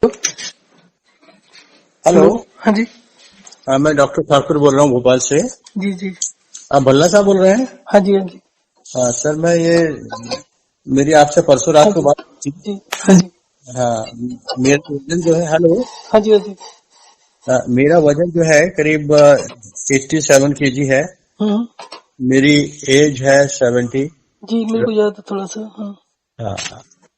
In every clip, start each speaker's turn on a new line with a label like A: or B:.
A: Hello.
B: Hello. हाँ जी।
A: मैं doctor Thakur बोल रहा हूँ भोपाल से।
B: जी जी।
A: आप भल्ला साहब बोल रहे हैं?
B: हाँ जी। हाँ जी।
A: सर मैं ये मेरी आपसे परसों
B: हाँ
A: रात को
B: जी।
A: बात हुई थी।
B: जी। हाँ जी।
A: हाँ, मेरा वजन जो है, हेलो,
B: हाँ जी। हाँ जी।
A: मेरा वजन जो है करीब 87 kg है।
B: हम्म।
A: मेरी एज है 70।
B: जी मेरे को याद है थोड़ा सा। हाँ।
A: हाँ,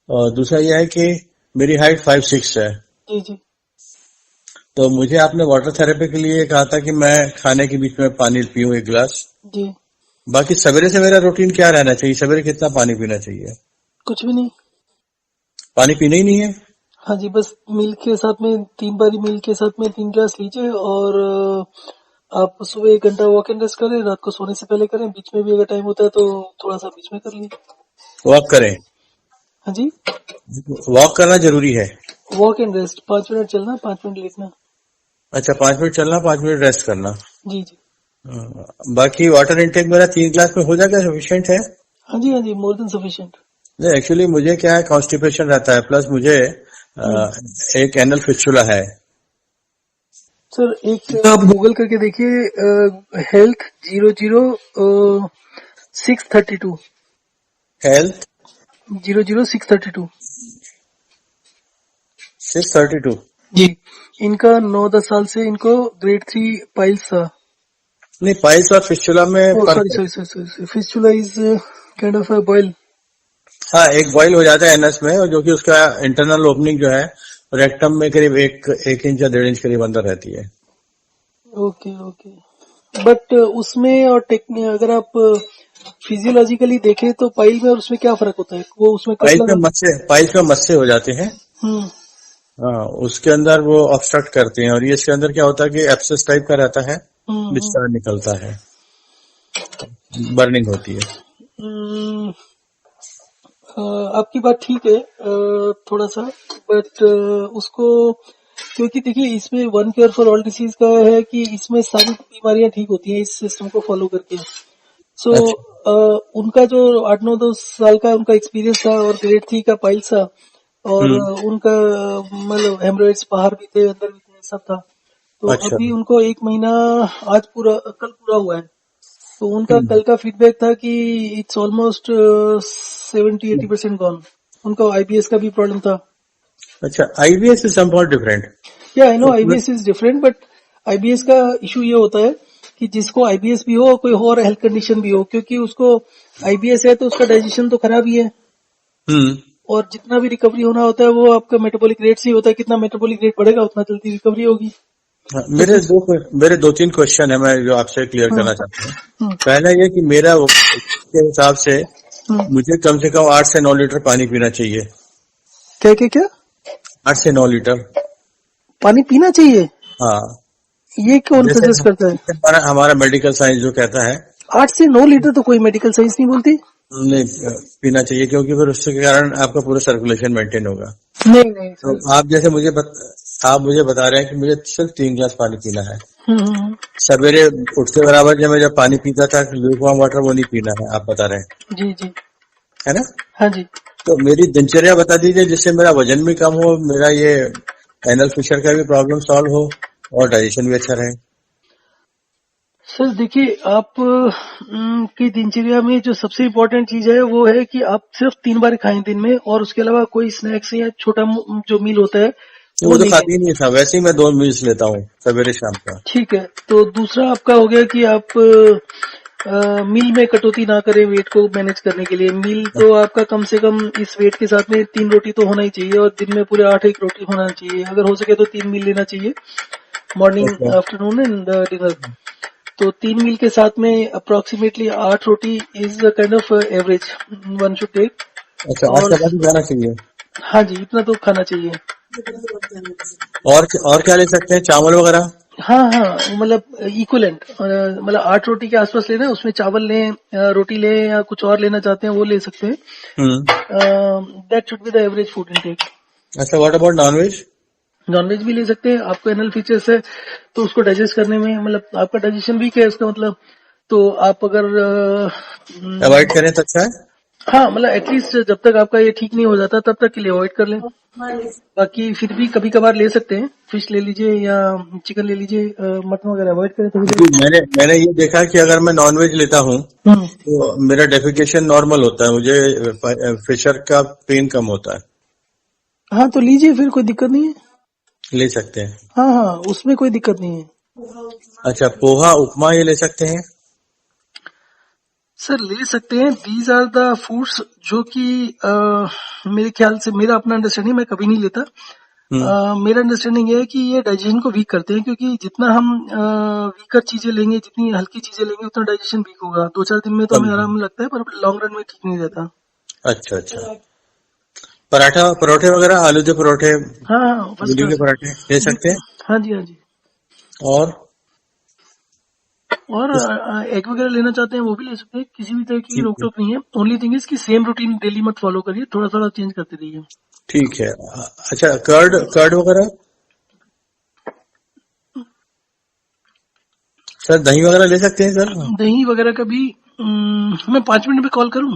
A: और दूसरा यह है कि मेरी हाइट 5'6" है।
B: जी जी।
A: तो मुझे आपने वाटर थेरेपी के लिए कहा था कि मैं खाने के बीच में पानी पीऊं 1 गिलास।
B: जी।
A: बाकी सवेरे से मेरा रूटीन क्या रहना चाहिए? सवेरे कितना पानी पीना चाहिए?
B: कुछ भी नहीं।
A: पानी पीना ही नहीं है?
B: हाँ जी, बस मिल्क के साथ में 3 बारी मिल्क के साथ में 3 गिलास लीजिए और आप सुबह 1 घंटा वॉक एंड रेस्ट करें, रात को सोने से पहले करें, बीच में भी अगर टाइम होता है तो थोड़ा सा बीच में कर लीजिए।
A: वॉक करें?
B: हाँ जी।
A: वॉक करना जरूरी है?
B: वॉक एंड रेस्ट 5 मिनट चलना, 5 मिनट लेटना।
A: अच्छा, 5 मिनट चलना, 5 मिनट रेस्ट करना।
B: जी जी।
A: बाकी वाटर इंटेक मेरा 3 गिलास में हो जाएगा, सफिशिएंट है?
B: हाँ जी। हाँ जी, मोर देन सफिशिएंट।
A: नहीं, एक्चुअली मुझे क्या है, कॉन्स्टिपेशन रहता है, प्लस मुझे
B: हम्म।
A: एक एनल फिस्टुला है।
B: सर एक आप गूगल करके देखिए, हेल्थ 00632।
A: हेल्थ
B: 00632।
A: 632।
B: जी। इनका 9-10 साल से इनको ग्रेड 3 पाइल्स था।
A: नहीं, पाइल्स और फिस्टुला में
B: ओ
A: फर्क
B: सॉरी
A: है।
B: Sorry sorry sorry, fistula is kind of a boil.
A: हाँ, एक बॉइल हो जाता है एनस में, और जो कि उसका इंटरनल ओपनिंग जो है रेक्टम में करीब एक इंच या 1.5 इंच करीब अंदर रहती है।
B: Okay okay. बट उसमें और टेक्निक अगर आप फिजियोलॉजिकली देखें तो पाइल में और उसमें क्या फर्क होता है? वो उसमें कट लगा।
A: पाइल्स में मस्से हो जाते हैं।
B: हम्म।
A: हाँ, उसके अंदर वो ऑब्स्ट्रक्ट करते हैं, और ये इसके अंदर क्या होता है कि एब्सेस टाइप का रहता है,
B: हम्म।
A: डिस्चार्ज निकलता है, बर्निंग होती है।
B: हम्म। आपकी बात ठीक है, थोड़ा सा, बट उसको, क्योंकि देखिए इसमें one care for all disease का है कि इसमें सारी बीमारियां ठीक होती हैं इस सिस्टम को फॉलो करके। सो
A: अच्छा।
B: उनका जो 8-9-10 साल का उनका एक्सपीरियंस था और ग्रेड 3 का पाइल्स था, और
A: हम्म।
B: उनका मतलब हेमरोइड्स बाहर भी थे अंदर भी थे सब था। तो
A: अच्छा।
B: अभी उनको 1 महीना, आज पूरा कल पूरा हुआ है। तो उनका
A: हम्म।
B: कल का फीडबैक था कि इट्स ऑलमोस्ट 70-80% गॉन। उनका आईबीएस का भी प्रॉब्लम था।
A: अच्छा, आईबीएस इज समवॉट डिफरेंट।
B: या I know IBS is different, but IBS का इशू ये होता है कि जिसको आईबीएस भी हो और कोई और हेल्थ कंडीशन भी हो, क्योंकि उसको आईबीएस है तो उसका डाइजेशन तो खराब ही है,
A: हम्म।
B: और जितना भी रिकवरी होना होता है वो आपका मेटाबॉलिक रेट से ही होता है। कितना मेटाबॉलिक रेट बढ़ेगा उतना जल्दी रिकवरी होगी।
A: हाँ,
B: तो जिस
A: मेरे 2-3 क्वेश्चन है, मैं जो आपसे क्लियर
B: हम्म।
A: करना चाहता हूँ।
B: हम्म।
A: पहला ये कि मेरा के हिसाब से
B: हम्म।
A: मुझे कम से कम 8 से 9 लीटर पानी पीना चाहिए।
B: क्या क्या क्या?
A: 8 से 9 लीटर।
B: पानी पीना चाहिए?
A: हाँ,
B: ये कौन
A: जैसे
B: सजेस्ट करता है?
A: हमारा हमारा मेडिकल साइंस जो कहता है।
B: 8 से 9 लीटर तो कोई मेडिकल साइंस नहीं बोलती।
A: नहीं, पीना चाहिए, क्योंकि फिर उसके कारण आपका पूरा सर्कुलेशन मेंटेन होगा।
B: नहीं नहीं
A: तो
B: सर।
A: आप मुझे बता रहे हैं कि मुझे सिर्फ 3 गिलास पानी पीना है।
B: हम्म।
A: सवेरे उठते बराबर जब पानी पीता था, लूकवार्म वाटर, वो नहीं पीना है, आप बता रहे हैं,
B: जी जी।
A: है ना?
B: हाँ जी।
A: तो मेरी दिनचर्या बता दीजिए, जिससे मेरा वजन भी कम हो, मेरा ये एनल फिशर का भी प्रॉब्लम सॉल्व हो, और डाइजेशन भी अच्छा रहे।
B: सर देखिए, आप की दिनचर्या में जो सबसे इम्पोर्टेंट चीज है वो है कि आप सिर्फ 3 बार खाएं दिन में, और उसके अलावा कोई स्नैक्स या छोटा जो मील होता है वो
A: वो तो
B: नहीं लें।
A: खाती ही नहीं था, वैसे ही मैं 2 मील्स लेता हूँ, सवेरे शाम का।
B: ठीक है, तो दूसरा आपका हो गया कि आप मील में कटौती ना करें वेट को मैनेज करने के लिए। मील तो आपका कम से कम इस वेट के साथ में 3 रोटी तो होना ही चाहिए, और दिन में पूरे 8 एक रोटी होना चाहिए। अगर हो सके तो 3 मील लेना चाहिए, मॉर्निंग,
A: अच्छा।
B: Afternoon and dinner. तो 3 मील के साथ में approximately 8 roti is the kind of average one should take.
A: अच्छा, आज
B: और
A: चपाती खाना चाहिए?
B: हाँ जी, इतना तो खाना चाहिए।
A: और क्या ले सकते हैं, चावल वगैरह?
B: हाँ हाँ, मतलब इक्वलेंट, मतलब 8 रोटी के आसपास लेना है, उसमें चावल लें, रोटी लें, या कुछ और लेना चाहते हैं वो ले सकते हैं।
A: Hmm.
B: That should be the average food intake.
A: अच्छा, व्हाट अबाउट नॉनवेज?
B: नॉनवेज भी ले सकते हैं, आपको एनल फीचर्स है तो उसको डाइजेस्ट करने में, मतलब आपका डाइजेशन वीक है इसका मतलब, तो आप अगर
A: अवॉइड करें तो अच्छा है।
B: हाँ, मतलब एटलीस्ट जब तक आपका ये ठीक नहीं हो जाता तब तक के लिए अवॉइड कर लें। बाकी फिर भी कभी कभार ले सकते हैं, फिश ले लीजिए या चिकन ले लीजिए, मटन वगैरह अवॉइड करें थोड़ी
A: जी,
B: देर।
A: मैंने ये देखा कि अगर मैं नॉनवेज लेता हूँ
B: हम्म।
A: तो मेरा डेफिकेशन नॉर्मल होता है, मुझे फिशर का पेन कम होता है।
B: हाँ तो लीजिए, फिर कोई दिक्कत नहीं है।
A: ले सकते हैं।
B: हाँ हाँ, उसमें कोई दिक्कत नहीं है।
A: अच्छा, पोहा उपमा ये ले सकते हैं?
B: सर ले सकते हैं, दीज आर द फूड्स जो कि मेरे ख्याल से, मेरा अपना अंडरस्टैंडिंग, मैं कभी नहीं लेता। मेरा अंडरस्टैंडिंग ये है कि ये डाइजेशन को वीक करते हैं, क्योंकि जितना हम वीकर चीजें लेंगे, जितनी हल्की चीजें लेंगे, उतना डाइजेशन वीक होगा। 2-4 दिन में तो हमें आराम लगता है, पर लॉन्ग रन में ठीक नहीं रहता।
A: अच्छा अच्छा। पराठा परोठे वगैरह, आलू के परोठे,
B: हाँ हाँ, फर्स्ट
A: मूली के
B: क्लास।
A: पराठे ले सकते हैं।
B: हाँ जी हाँ जी।
A: और
B: और
A: इस-
B: एग वगैरह लेना चाहते हैं वो भी ले सकते हैं, किसी भी तरह की
A: ठीक
B: रोक
A: है,
B: टोक नहीं है। ओनली थिंग इज कि सेम रूटीन डेली मत फॉलो करिए, थोड़ा थोड़ा चेंज करते रहिए।
A: ठीक है। अच्छा, कर्ड कर्ड वगैरह सर, दही वगैरह ले सकते हैं सर?
B: दही वगैरह का भी मैं 5 मिनट में कॉल करूँ?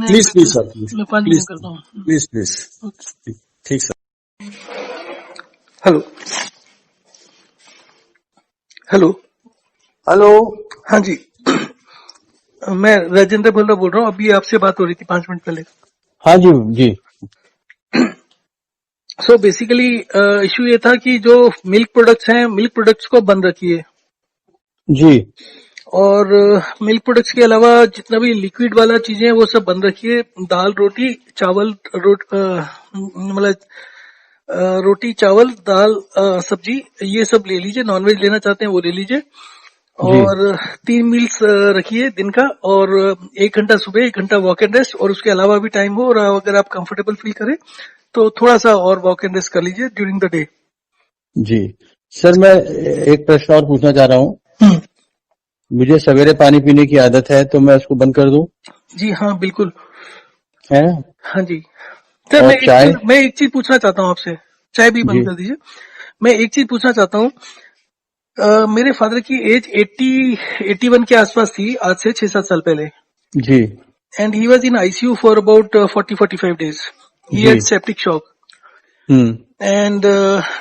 A: प्लीज प्लीज सर, प्लीज
B: मैं 5 मिनट में
A: प्लीज
B: करता हूँ।
A: Please please. ठीक सर।
B: Hello hello.
A: हेलो।
B: हाँ जी, मैं राजेंद्र बोल रहा हूँ। अभी आपसे बात हो रही थी 5 मिनट पहले।
A: हाँ जी जी।
B: सो बेसिकली इशू ये था कि जो मिल्क प्रोडक्ट्स हैं, मिल्क प्रोडक्ट्स को बंद रखिए।
A: जी
B: और मिल्क प्रोडक्ट्स के अलावा जितना भी लिक्विड वाला चीजें हैं वो सब बंद रखिए। दाल रोटी चावल मतलब रोटी चावल दाल सब्जी, ये सब ले लीजिए। नॉनवेज लेना चाहते हैं वो ले लीजिए।
A: जी
B: और 3 मील्स रखिए दिन का, और 1 घंटा सुबह, 1 घंटा वॉक एंड रेस्ट, और उसके अलावा भी टाइम हो, और अगर आप कंफर्टेबल फील करें तो थोड़ा सा और वॉक एंड रेस्ट कर लीजिए ड्यूरिंग द डे।
A: जी। सर, मैं एक प्रश्न और पूछना चाह रहा हूँ। मुझे सवेरे पानी पीने की आदत है, तो मैं उसको बंद कर दूं?
B: जी हाँ बिल्कुल।
A: है।
B: हाँ जी सर,
A: और चाय?
B: मैं एक चीज पूछना चाहता हूँ आपसे। चाय भी
A: जी
B: बंद कर दीजिए। मैं एक चीज पूछना चाहता हूँ। मेरे फादर की एज 81 के आसपास थी, आज से 6-7 साल पहले।
A: जी
B: and he was in ICU for about 40-45 days। He
A: जी।
B: Had septic shock.
A: Hmm.
B: And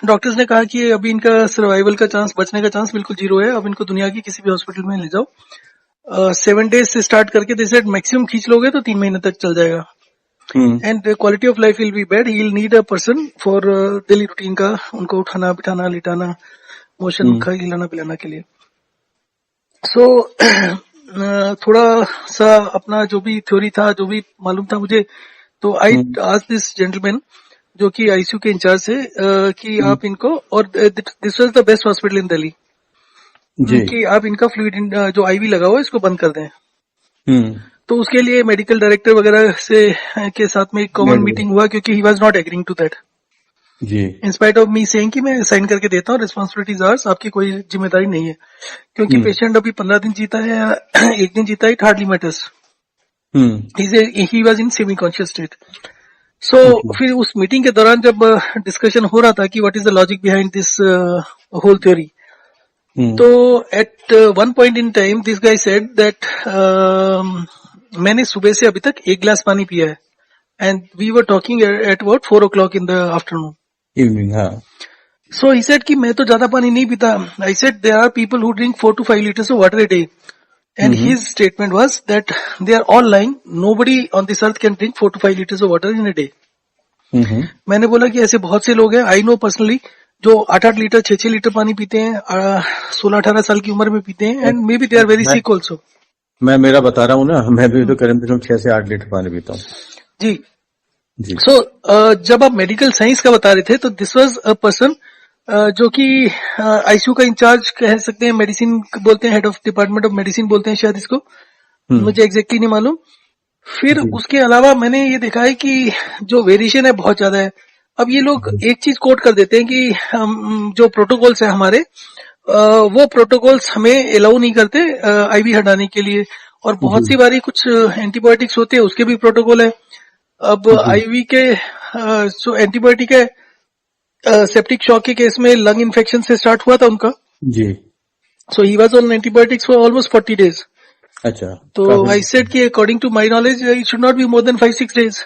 B: doctors ने कहा कि अभी इनका सर्वाइवल का चांस, बचने का चांस बिल्कुल जीरो है। अब इनको दुनिया की किसी भी हॉस्पिटल में ले जाओ। 7 days से स्टार्ट करके दे सेड मैक्सिमम खींच लोगे तो 3 महीने तक चल जाएगा।
A: Hmm.
B: And quality of life will be bad. He will need a person for daily routine का, उनको उठाना बिठाना लिटाना, मोशन
A: हम्म।
B: खिलाना पिलाना के लिए। सो थोड़ा सा अपना जो भी थ्योरी था, जो भी मालूम था मुझे, तो आई
A: हम्म।
B: आज दिस जेंटलमैन जो कि आईसीयू के इंचार्ज है, कि
A: हम्म।
B: आप इनको, और this was the best hospital in Delhi,
A: जी।
B: कि आप इनका फ्लूइड जो आईवी लगा हुआ है इसको बंद कर दें।
A: हम्म।
B: तो उसके लिए मेडिकल डायरेक्टर वगैरह से के साथ में एक कॉमन
A: मेडिकल।
B: मीटिंग हुआ, क्योंकि he was not agreeing to that.
A: जी
B: in spite of me saying कि मैं साइन करके देता हूँ, रिस्पॉन्सिबिलिटीज आर्स, आपकी कोई जिम्मेदारी नहीं है। क्योंकि
A: हम्म।
B: पेशेंट अभी 15 दिन जीता है या 1 दिन जीता है, it hardly matters.
A: Hmm.
B: He was in semi conscious state. So
A: okay.
B: फिर उस मीटिंग के दौरान जब डिस्कशन हो रहा था कि what is the logic behind this whole theory,
A: hmm.
B: तो at one point in time this guy said that मैंने सुबह से अभी तक 1 गिलास पानी पिया है, and we were talking at about 4 o'clock in the afternoon.
A: Evening, हाँ।
B: सो ही सेड कि मैं तो ज्यादा पानी नहीं पीता। I said there are people who drink 4 to 5 liters of water a day, and
A: hmm.
B: His statement was that they are all lying, nobody on this earth can drink 4 to 5 liters of water in a day.
A: Hmm.
B: मैंने बोला कि ऐसे बहुत से लोग हैं, I know personally, जो 8-8 litre 6-6 litre पानी पीते हैं, 16-18 साल की उम्र में पीते हैं, and maybe they are very
A: मैं
B: सिक ऑल्सो।
A: मैं मेरा बता रहा हूँ ना, मैं भी तो करीब 6 से 8 लीटर पानी पीता हूँ।
B: जी।
A: जी
B: सो जब आप मेडिकल साइंस का बता रहे थे, तो दिस वाज अ पर्सन जो कि आईसीयू का इंचार्ज कह सकते हैं, मेडिसिन बोलते हैं, head of department of medicine बोलते हैं शायद इसको, मुझे एग्जैक्टली नहीं मालूम। फिर
A: जी
B: उसके अलावा मैंने ये देखा है कि जो वेरिएशन है बहुत ज्यादा है। अब ये लोग
A: जी।
B: एक चीज कोट कर देते हैं कि हम जो प्रोटोकॉल्स है हमारे, वो प्रोटोकॉल्स हमें अलाउ नहीं करते आईवी हटाने के लिए। और
A: जी
B: बहुत सी बारी कुछ एंटीबायोटिक्स होते हैं, उसके भी प्रोटोकॉल है। अब
A: जी
B: आईवी के जो एंटीबायोटिक है, सेप्टिक शॉक के केस में लंग इन्फेक्शन से स्टार्ट हुआ था उनका।
A: जी।
B: So he was on antibiotics for almost 40 days।
A: अच्छा,
B: तो
A: काफी।
B: आई सेड कि according to my knowledge it should not be more than 5-6 days.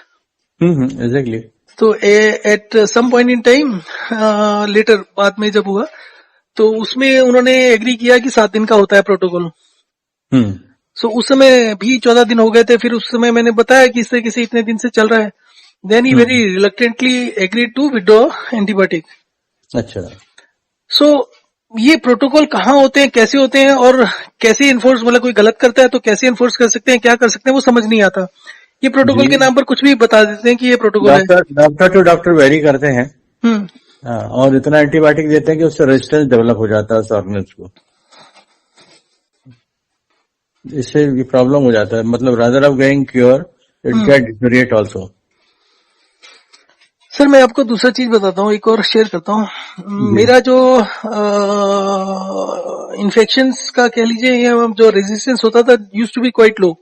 A: Exactly.
B: तो at some point in time later बाद में जब हुआ तो उसमें उन्होंने एग्री किया कि 7 दिन का होता है प्रोटोकॉल. सो उस समय भी 14 दिन हो गए थे. फिर उस समय मैंने बताया कि इस तरीके से इतने दिन से चल रहा है. Then he very reluctantly agreed to withdraw antibiotic.
A: अच्छा।
B: सो ये प्रोटोकॉल कहाँ होते हैं, कैसे होते हैं और कैसे इन्फोर्स, मतलब कोई गलत करता है तो कैसे इन्फोर्स कर सकते हैं, क्या कर सकते हैं, वो समझ नहीं आता. ये प्रोटोकॉल
A: जी,
B: के नाम पर कुछ भी बता देते हैं कि ये प्रोटोकॉल है.
A: डॉक्टर टू डॉक्टर वेरी करते हैं।
B: हम्म.
A: हाँ, और इतना एंटीबायोटिक देते हैं कि उससे रेजिस्टेंस डेवलप हो जाता है उस ऑर्गेनिज्म को। इससे ये प्रॉब्लम हो जाता है, मतलब rather of getting cure it get deteriorate also.
B: Sir मैं आपको दूसरा चीज बताता हूँ, एक और शेयर करता हूँ. मेरा जो इन्फेक्शंस का कह लीजिए या जो रेजिस्टेंस होता था used to be quite low.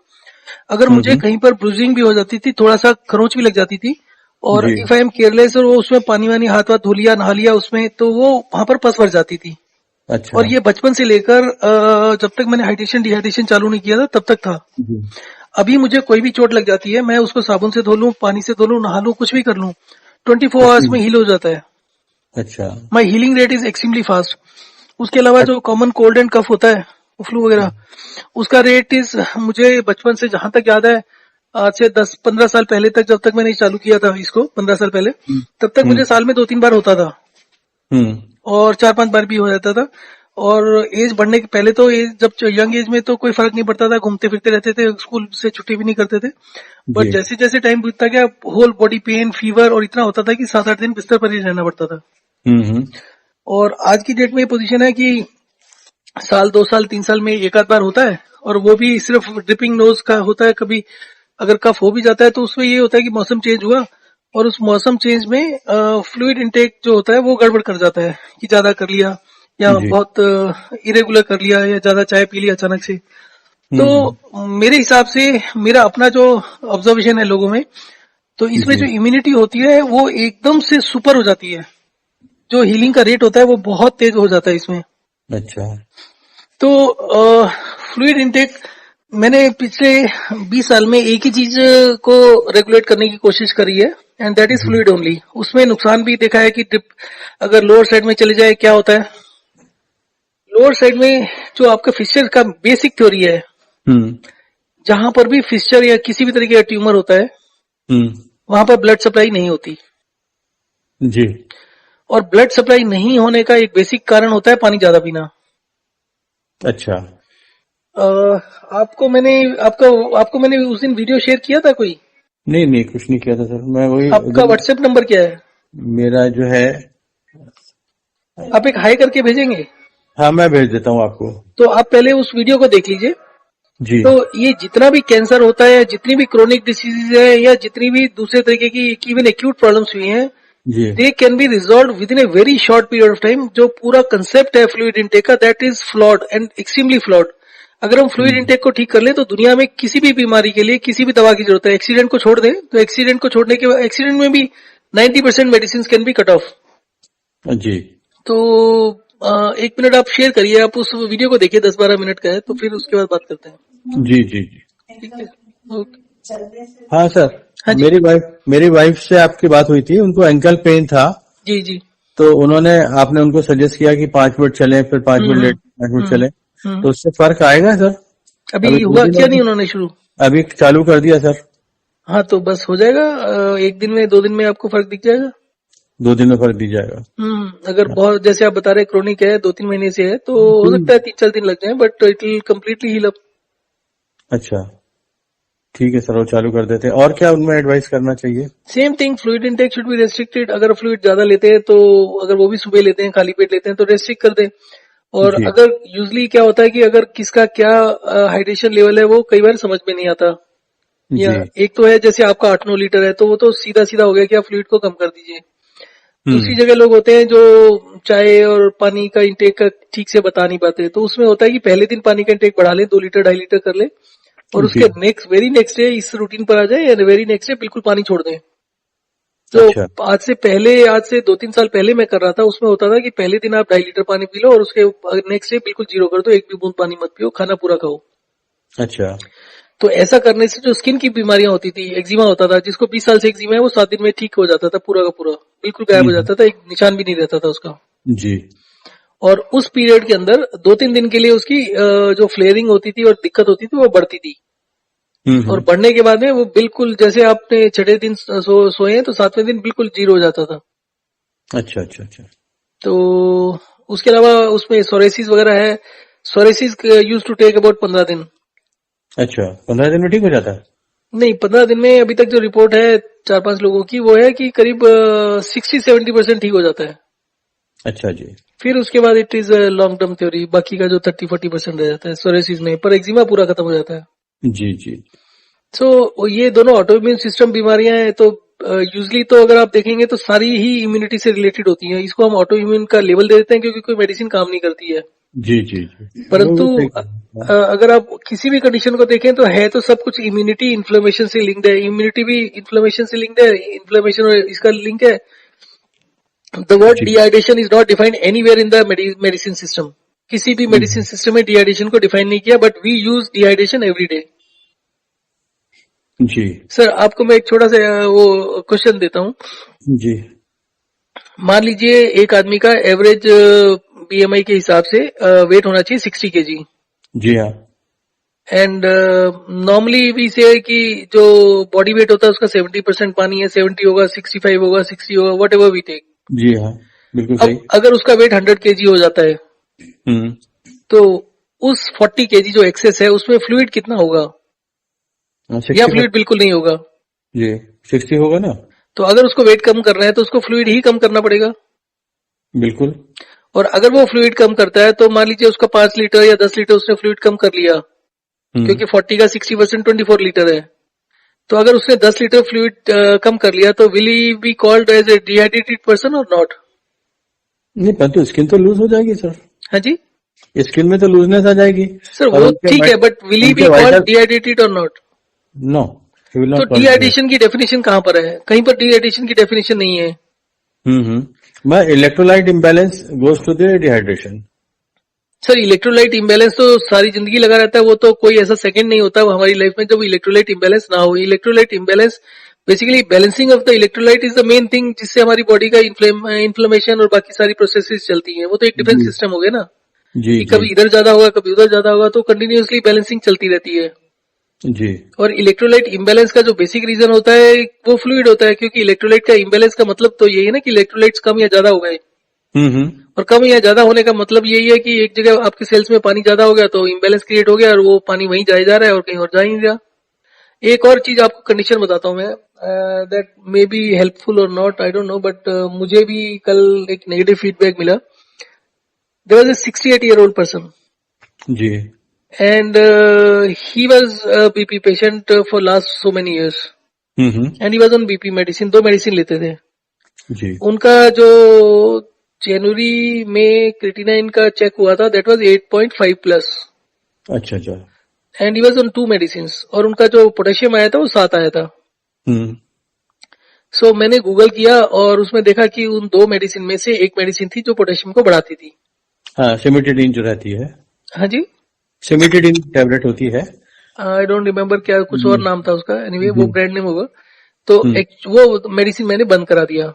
B: अगर मुझे कहीं पर ब्रूजिंग भी हो जाती थी, थोड़ा सा खरोंच भी लग जाती थी, और
A: जी।
B: इफ आई एम केयरलेस और वो उसमें पानी वानी हाथ धो लिया, नहा लिया उसमें, तो वो वहां पर पस भर जाती थी.
A: अच्छा।
B: और ये बचपन से लेकर जब तक मैंने हाइड्रेशन डिहाइड्रेशन चालू नहीं किया था तब तक था.
A: जी।
B: अभी मुझे कोई भी चोट लग जाती है, मैं उसको साबुन से धो लूं, पानी से धो लूं, नहा लूं, कुछ भी कर लूं, 24 आवर्स में हील हो जाता है.
A: अच्छा।
B: My healing rate is extremely fast. उसके अलावा जो कॉमन कोल्ड एंड कफ होता है, फ्लू वगैरह, उसका रेट इज, मुझे बचपन से जहां तक याद है, आज से 10-15 साल पहले तक, जब तक मैंने चालू किया था इसको 15 साल पहले, तब तक मुझे साल में 2-3 बार होता था, और 4-5 बार भी हो जाता था. और एज बढ़ने के पहले तो जब यंग एज में तो कोई फर्क नहीं पड़ता था, घूमते फिरते रहते थे, स्कूल से छुट्टी भी नहीं करते थे. बट
A: जी।
B: जैसे जैसे टाइम बीतता गया, होल बॉडी पेन, फीवर, और इतना होता था कि 7-8 दिन बिस्तर पर ही रहना पड़ता था. और आज की डेट में ये पोजीशन है कि साल 2 साल 3 साल में एक आध बार होता है, और वो भी सिर्फ ड्रिपिंग नोज का होता है. कभी अगर कफ हो भी जाता है तो उसमें ये होता है कि मौसम चेंज हुआ, और उस मौसम चेंज में फ्लूइड इनटेक जो होता है वो गड़बड़ कर जाता है, कि ज्यादा कर लिया या
A: जी।
B: बहुत इरेगुलर कर लिया, या ज्यादा चाय पी लिया अचानक से. तो मेरे हिसाब से, मेरा अपना जो ऑब्जर्वेशन है लोगों में, तो इसमें
A: जी।
B: जो इम्यूनिटी होती है वो एकदम से सुपर हो जाती है. जो हीलिंग का रेट होता है वो बहुत तेज हो जाता है इसमें.
A: अच्छा।
B: तो फ्लूइड इनटेक मैंने पिछले 20 साल में एक ही चीज को रेगुलेट करने की कोशिश करी है, and that is fluid only. उसमें नुकसान भी देखा है कि ड्रिप अगर लोअर साइड में चले जाए क्या होता है. लोअर साइड में जो आपका फिस्चर का बेसिक थ्योरी है, जहां पर भी फिस्चर या किसी भी तरीके का ट्यूमर होता है, वहां पर ब्लड सप्लाई नहीं होती.
A: जी।
B: और ब्लड सप्लाई नहीं होने का एक बेसिक कारण होता है पानी ज्यादा पीना.
A: अच्छा।
B: आपको मैंने उस दिन वीडियो शेयर किया था कोई?
A: नहीं नहीं, कुछ नहीं किया था सर, मैं वही।
B: आपका व्हाट्सएप नंबर क्या है?
A: मेरा जो है,
B: आप एक हाई करके भेजेंगे?
A: हाँ मैं भेज देता हूँ आपको।
B: तो आप पहले उस वीडियो को देख लीजिए.
A: जी।
B: तो ये जितना भी कैंसर होता है, जितनी भी क्रोनिक डिसीज है, या जितनी भी दूसरे तरीके की इवन एक्यूट प्रॉब्लम्स हुई हैं,
A: जी।
B: They can be resolved within a very short period of time. जो पूरा कंसेप्ट है फ्लूइड इनटेक का, that is flawed and extremely flawed. अगर हम फ्लूइड इनटेक को ठीक कर ले तो दुनिया में किसी भी बीमारी के लिए किसी भी दवा की जरूरत है. एक्सीडेंट को छोड़ दें तो एक्सीडेंट को छोड़ने के बाद, एक्सीडेंट में भी 90% medicine can be cut off.
A: जी।
B: तो 1 मिनट आप शेयर करिए, आप उस वीडियो को देखिए, 10-12 मिनट का है, तो फिर उसके बाद बात करते हैं.
A: जी। जी। जी।
B: ठीक है, ओके.
A: हाँ सर,
B: हाँ जी.
A: मेरी वाइफ से आपकी बात हुई थी, उनको एंकल पेन था,
B: जी जी.
A: तो आपने उनको सजेस्ट किया कि 5 मिनट चलें, फिर 5 मिनट लेट 5 मिनट चलें, तो उससे फर्क आएगा सर?
B: अभी हुआ क्या नहीं उन्होंने शुरू?
A: अभी चालू कर दिया सर।
B: हाँ तो बस हो जाएगा, 1 दिन में 2 दिन में आपको फर्क दिख जाएगा.
A: 2 दिन में फर्क दी जाएगा।
B: अगर बहुत, जैसे आप बता रहे क्रोनिक है, 2-3 महीने से है, तो हो सकता है 3-4 दिन लग जाए, but it will completely heal up.
A: अच्छा ठीक है सर, वो चालू कर देते हैं। और क्या उनमें एडवाइस करना चाहिए?
B: Same thing, fluid intake should be restricted. अगर फ्लूइड ज्यादा लेते हैं तो, अगर वो भी सुबह लेते हैं, खाली पेट लेते हैं, तो रेस्ट्रिक्ट कर दें. और
A: जी।
B: अगर यूजली क्या होता है कि अगर किसका क्या हाइड्रेशन लेवल है वो कई बार समझ में नहीं आता. या
A: जी।
B: एक तो है जैसे आपका 8-9 लीटर है, तो वो तो सीधा सीधा हो गया कि आप फ्लूइड को कम कर दीजिए. दूसरी जगह लोग होते हैं जो चाय और पानी का इंटेक का ठीक से बता नहीं पाते, तो उसमें होता है कि पहले दिन पानी का इंटेक बढ़ा लें, 2 लीटर 2.5 लीटर कर ले, और उसके वेरी नेक्स्ट डे इस रूटीन पर आ जाए, या वेरी नेक्स्ट डे बिल्कुल पानी छोड़ दें. तो
A: अच्छा।
B: आज से 2-3 साल पहले मैं कर रहा था, उसमें होता था कि पहले दिन आप 2.5 लीटर पानी पी लो, और उसके नेक्स्ट डे बिल्कुल जीरो कर दो, एक भी बूंद पानी मत पियो, खाना पूरा खाओ.
A: अच्छा।
B: तो ऐसा करने से जो स्किन की बीमारियां होती थी, एक्जिमा होता था, जिसको 20 साल से एक्जिमा है, वो 7 दिन में ठीक हो जाता था, पूरा का पूरा बिल्कुल गायब हो जाता था, एक निशान भी नहीं रहता था उसका।
A: जी।
B: और उस पीरियड के अंदर 2-3 दिन के लिए उसकी जो फ्लेयरिंग होती थी और दिक्कत होती थी वो बढ़ती थी। और बढ़ने के बाद में वो बिल्कुल जैसे आपने छठे दिन सोए हैं तो 7वें दिन बिल्कुल जीरो हो जाता था।
A: अच्छा अच्छा अच्छा।
B: तो उसके अलावा उसमें सोरेसिस वगैरह है। Psoriasis use to take about 15 दिन।
A: अच्छा, 15 दिन में ठीक हो जाता है?
B: नहीं, 15 दिन में अभी तक जो रिपोर्ट है 4-5 लोगों की, वो है कि करीब 60-70% ठीक हो जाता है।
A: अच्छा जी।
B: फिर उसके बाद it is long term theory, बाकी का जो 30-40% रह जाता है सोरेसिस में, पर एक्जिमा पूरा खत्म हो जाता है।
A: जी जी।
B: सो ये दोनों ऑटोइम्यून सिस्टम बीमारियां हैं, तो यूजली तो अगर आप देखेंगे तो सारी ही इम्यूनिटी से रिलेटेड होती हैं। इसको हम ऑटोइम्यून का लेवल दे देते हैं क्योंकि कोई मेडिसिन काम नहीं करती है।
A: जी जी जी,
B: परंतु
A: वो सही कहा।
B: अगर आप किसी भी कंडीशन को देखें तो है तो सब कुछ इम्यूनिटी इन्फ्लेमेशन से लिंक्ड है, इम्यूनिटी भी इन्फ्लेमेशन से लिंक्ड है, इन्फ्लेमेशन और इसका लिंक है। द वर्ड
A: जी
B: dehydration is not defined anywhere in the medicine system. किसी भी मेडिसिन सिस्टम में डिहाइड्रेशन को डिफाइन नहीं किया, but we use dehydration every day.
A: जी
B: सर आपको मैं एक छोटा सा वो क्वेश्चन देता हूँ।
A: जी।
B: मान लीजिए एक आदमी का एवरेज बीएमआई के हिसाब से वेट होना चाहिए 60 केजी।
A: जी हाँ।
B: एंड नॉर्मली भी से कि जो बॉडी वेट होता है उसका 70% पानी है, 70 होगा, 65 होगा, 60 होगा, वट एवर वी टेक।
A: जी हाँ, बिल्कुल
B: अब
A: सही।
B: अगर उसका वेट 100 केजी हो जाता है
A: हम्म।
B: तो उस 40 केजी जो एक्सेस है उसमें फ्लूइड कितना होगा, या
A: 60
B: फ्लूइड बिल्कुल नहीं होगा।
A: जी 60 होगा ना।
B: तो अगर उसको वेट कम करना है तो उसको फ्लूइड ही कम करना पड़ेगा।
A: बिल्कुल।
B: और अगर वो फ्लूइड कम करता है तो मान लीजिए उसका 5 लीटर या 10 लीटर उसने फ्लूइड कम कर लिया, क्योंकि 40 का 60% 24 लीटर है। तो अगर उसने 10 लीटर फ्लूइड कम कर लिया तो will he be called as a dehydrated person और नॉट?
A: नहीं, परंतु स्किन तो लूज हो जाएगी सर।
B: हाँ जी
A: स्किन में तो लूजनेस आ जाएगी।
B: सर,
A: और
B: वो ठीक है, बट विल ही बी
A: उनके
B: कॉल्ड
A: वाइटल।
B: डिहाइड्रेटेड और नॉट?
A: नो, ही विल
B: तो
A: नॉट कॉल इट।
B: डिहाइड्रेशन की डेफिनेशन कहाँ पर है? कहीं पर डिहाइड्रेशन की डेफिनेशन नहीं है।
A: मैं electrolyte imbalance goes to the dehydration.
B: Sir electrolyte imbalance तो सारी जिंदगी लगा रहता है, वो तो कोई ऐसा सेकंड नहीं होता वो हमारी लाइफ में जब इलेक्ट्रोलाइट इम्बैलेंस ना हो। Electrolyte imbalance basically balancing of the electrolyte is the main thing, जिससे हमारी बॉडी का इन्फ्लेमेशन और बाकी सारी प्रोसेसेस चलती हैं। वो तो एक डिफरेंट
A: जी
B: सिस्टम हो गया ना,
A: जी
B: कि
A: जी
B: कभी इधर ज्यादा होगा कभी उधर ज्यादा होगा, तो कंटिन्यूअसली बैलेंसिंग चलती रहती है।
A: जी।
B: और इलेक्ट्रोलाइट इम्बैलेंस का जो बेसिक रीजन होता है वो फ्लूइड होता है, क्योंकि इलेक्ट्रोलाइट का इम्बैलेंस का मतलब तो यही है ना कि इलेक्ट्रोलाइट्स कम या ज्यादा हो गए।
A: हम्म।
B: और कम या ज्यादा होने का मतलब यही है कि एक जगह आपके सेल्स में पानी ज्यादा हो गया तो इम्बैलेंस क्रिएट हो गया और वो पानी वहीं जाया जा रहा है और कहीं और जा ही नहीं रहा। एक और चीज आपको कंडीशन बताता हूँ मैं, दैट मे बी हेल्पफुल और not, I don't know, but मुझे भी कल एक नेगेटिव फीडबैक मिला। There was a 68-year old person
A: जी।
B: And he was BP patient for last so many years
A: hmm.
B: And he was on BP medicine, 2 medicine लेते थे।
A: जी।
B: उनका जो जनवरी में क्रिटिनाइन का चेक हुआ था दैट वाज 8.5 प्लस
A: अच्छा अच्छा।
B: And he was on 2 medicine, और उनका जो पोटेशियम आया था वो 7 आया था।
A: हम्म।
B: सो मैंने गूगल किया और उसमें देखा कि उन 2 मेडिसिन में से एक मेडिसिन थी जो पोटेशियम को बढ़ाती थी।
A: हाँ, सिमिटिडीन जो रहती है।
B: हाँ जी,
A: सिमिटिडीन टैबलेट होती है।
B: आई डोंट रिमेम्बर क्या कुछ और नाम था उसका, एनीवे वो
A: जी।
B: ब्रांड नेम होगा। तो
A: हम्म
B: वो मेडिसिन मैंने बंद करा दिया।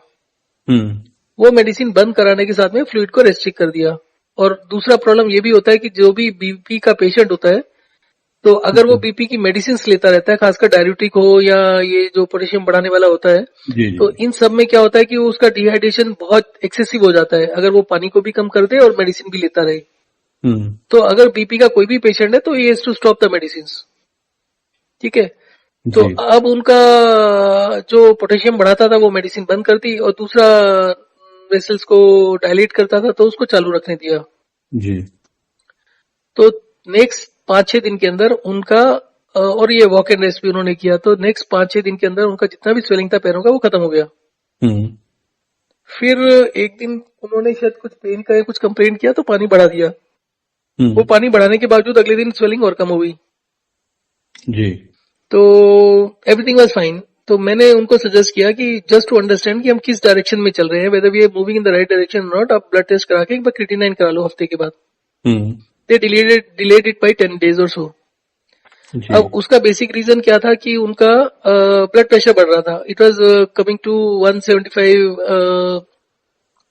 A: हम्म।
B: वो मेडिसिन बंद कराने के साथ में फ्लूइड को रेस्ट्रिक्ट कर दिया। और दूसरा प्रॉब्लम ये भी होता है कि जो भी बीपी का पेशेंट होता है, तो अगर वो बीपी की मेडिसिन लेता रहता है, खासकर डाययूरेटिक हो या ये जो पोटेशियम बढ़ाने वाला होता है,
A: जी जी।
B: तो इन सब में क्या होता है कि उसका डिहाइड्रेशन बहुत एक्सेसिव हो जाता है अगर वो पानी को भी कम कर दे और मेडिसिन भी लेता रहे। तो अगर बीपी का कोई भी पेशेंट है तो he has to stop the medicine. ठीक है, तो
A: जी
B: अब उनका जो पोटेशियम बढ़ाता था वो मेडिसिन बंद कर दी, और दूसरा वेसल्स को डायलेट करता था तो उसको चालू रखने दिया।
A: जी।
B: तो नेक्स्ट 5-6 दिन के अंदर उनका और ये वॉक एंड रेस्ट भी उन्होंने किया, तो नेक्स्ट 5-6 दिन के अंदर उनका जितना भी स्वेलिंग था पैरों का वो खत्म हो गया।
A: हम्म
B: फिर एक दिन उन्होंने शायद कुछ पेन का या कुछ कंप्लेंट किया तो पानी बढ़ा दिया। वो पानी बढ़ाने के बावजूद अगले दिन स्वेलिंग और कम हो गई।
A: जी।
B: तो एवरीथिंग वाज फाइन। तो मैंने उनको सजेस्ट किया कि जस्ट टू अंडरस्टैंड कि हम किस डायरेक्शन में चल रहे हैं, whether we are moving in the right direction not, आप ब्लड टेस्ट करा के एक बार क्रिटिनाइन करा लो हफ्ते के बाद।
A: हम्म
B: दे डिलेड इट बाय 10 days और सो।
A: जी
B: अब उसका बेसिक रीजन क्या था कि उनका ब्लड प्रेशर बढ़ रहा था. इट वाज कमिंग टू 175,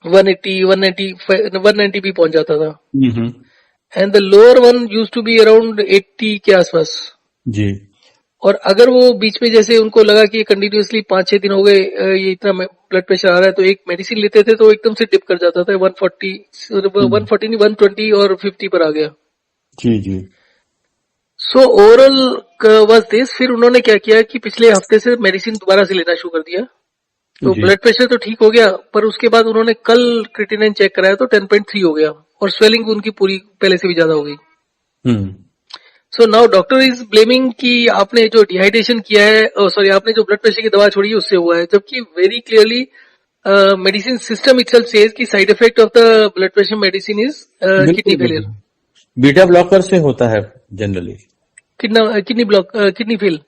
B: 180, 190 भी पहुंच जाता था. And the lower one use to be around 80 के आसपास.
A: जी
B: और अगर वो बीच में जैसे उनको लगा कि कंटिन्यूअसली 5-6 दिन हो गए ये इतना ब्लड प्रेशर आ रहा है, तो एक मेडिसिन लेते थे तो एकदम से डिप कर जाता था. 140 नहीं, 120 और 50 पर आ गया.
A: जी जी
B: सो ओवरऑल वाज दिस. फिर उन्होंने क्या किया कि पिछले हफ्ते से मेडिसिन दोबारा से लेना शुरू कर दिया. तो
A: जी
B: ब्लड प्रेशर तो ठीक हो गया, पर उसके बाद उन्होंने कल क्रिएटिनिन चेक कराया तो 10.3 हो गया और स्वेलिंग उनकी पूरी पहले से भी ज्यादा हो गई. So now doctor is blaming कि आपने जो डिहाइड्रेशन किया है, सॉरी, आपने जो ब्लड प्रेशर की दवा छोड़ी है उससे हुआ है, जबकि very clearly medicine system itself says कि side effect of the blood pressure medicine is kidney
A: बिल्कुल
B: फेलियर.
A: बिल्कुल बीटा ब्लॉकर से होता है जनरली.
B: Kidney fail.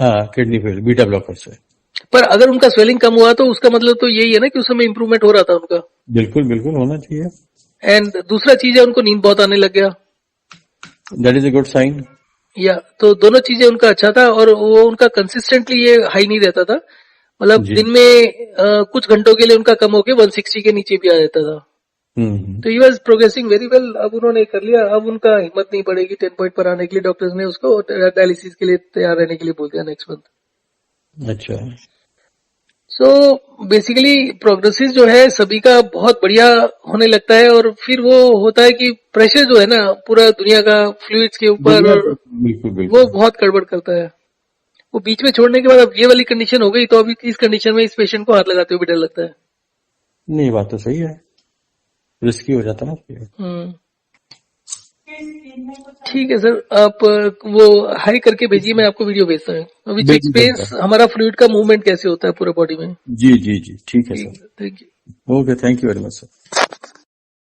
A: हाँ किडनी फेल बीटा ब्लॉकर से.
B: पर अगर उनका स्वेलिंग कम हुआ तो उसका मतलब तो यही है ना कि उस समय इंप्रूवमेंट हो रहा था उनका.
A: बिल्कुल बिल्कुल होना चाहिए.
B: एंड दूसरा चीज है उनको नींद बहुत आने लग गया.
A: That is a good sign.
B: या तो दोनों चीजें उनका अच्छा था और वो उनका कंसिस्टेंटली ये हाई नहीं रहता था. मतलब
A: जी
B: दिन में कुछ घंटों के लिए उनका कम होके 160 के नीचे भी आ जाता था. तो he was progressing very well. अब उन्होंने कर लिया. अब उनका हिम्मत नहीं पड़ेगी 10 पॉइंट पर आने के लिए. डॉक्टर्स ने उसको डायलिसिस के लिए तैयार रहने के लिए बोल दिया नेक्स्ट मंथ.
A: अच्छा.
B: सो बेसिकली प्रोग्रेसिस जो है सभी का बहुत बढ़िया होने लगता है और फिर वो होता है कि प्रेशर जो है ना पूरा दुनिया का फ्लूइड्स के ऊपर, और
A: बिल्कुल
B: वो
A: बिल्कुल.
B: बहुत गड़बड़ करता है. वो बीच में छोड़ने के बाद अब ये वाली कंडीशन हो गई तो अभी इस कंडीशन में इस पेशेंट को हाथ लगाते हुए भी डर लगता है.
A: नहीं बात तो सही है. रिस्की हो जाता ना.
B: ठीक है सर, आप वो हाई करके भेजिए, मैं आपको वीडियो भेजता हूँ विच
A: बिल्कुल
B: एक्सप्लेन्स
A: बिल्कुल.
B: हमारा फ्लूइड का मूवमेंट कैसे होता है पूरे बॉडी में.
A: जी जी जी ठीक है
B: ठीक
A: सर.
B: है, thank you.
A: Okay thank you very much sir.